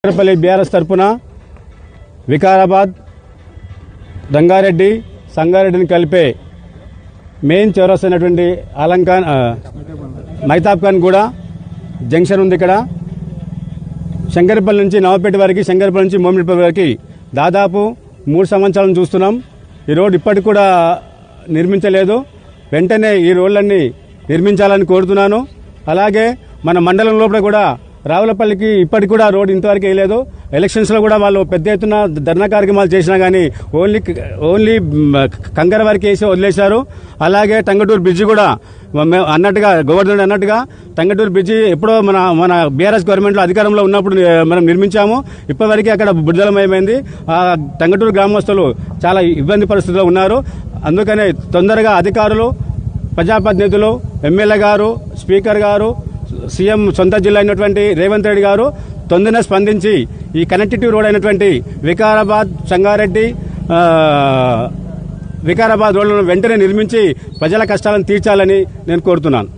Shankarpally BRS తరపున వికారాబాద్, రంగారెడ్డి, సంగారెడ్డిని కలిపే main చౌరస్తా అయినటువంటి అలంకాన్ మైతాబ్ ఖాన్ కూడా జంక్షన్ ఉంది. ఇక్కడ శంకరపల్లి నుంచి నవపేట వరకు, శంకరపల్లి నుంచి మోమిడిపల్లి వరకు దాదాపు 3 సంవత్సరాలను చూస్తున్నాం. ఈ రోడ్డు ఇప్పటికి కూడా నిర్మించలేదు. వెంటనే ఈ రోడ్లన్నీ నిర్మించాలని కోరుతున్నాను. అలాగే మన మండలం లోపల కూడా రావులపల్లికి ఇప్పటికి కూడా రోడ్డు ఇంతవరకు వేయలేదు. ఎలక్షన్స్లో కూడా వాళ్ళు పెద్ద ఎత్తున ధర్నా కార్యక్రమాలు చేసినా కానీ ఓన్లీ కంకర వరకు వేసి వదిలేశారు. అలాగే టంగటూరు బ్రిడ్జి కూడా అన్నట్టుగా గవర్నర్ అన్నట్టుగా టంగటూరు బ్రిడ్జి ఎప్పుడో మన బీఆర్ఎస్ గవర్నమెంట్లో అధికారంలో ఉన్నప్పుడు మనం నిర్మించాము. ఇప్పటివరకు అక్కడ బుద్ధలమయమైంది. ఆ టంగటూరు గ్రామస్తులు చాలా ఇబ్బంది పరిస్థితుల్లో ఉన్నారు. అందుకనే తొందరగా అధికారులు, ప్రజాప్రతినిధులు, ఎమ్మెల్యే గారు, స్పీకర్ గారు, సీఎం సొంత జిల్లా అయినటువంటి రేవంత్ రెడ్డి గారు తొందరగా స్పందించి ఈ కనెక్టివ్ రోడ్ అయినటువంటి వికారాబాద్, సంగారెడ్డి, వికారాబాద్ రోడ్లను వెంటనే నిర్మించి ప్రజల కష్టాలను తీర్చాలని నేను కోరుతున్నాను.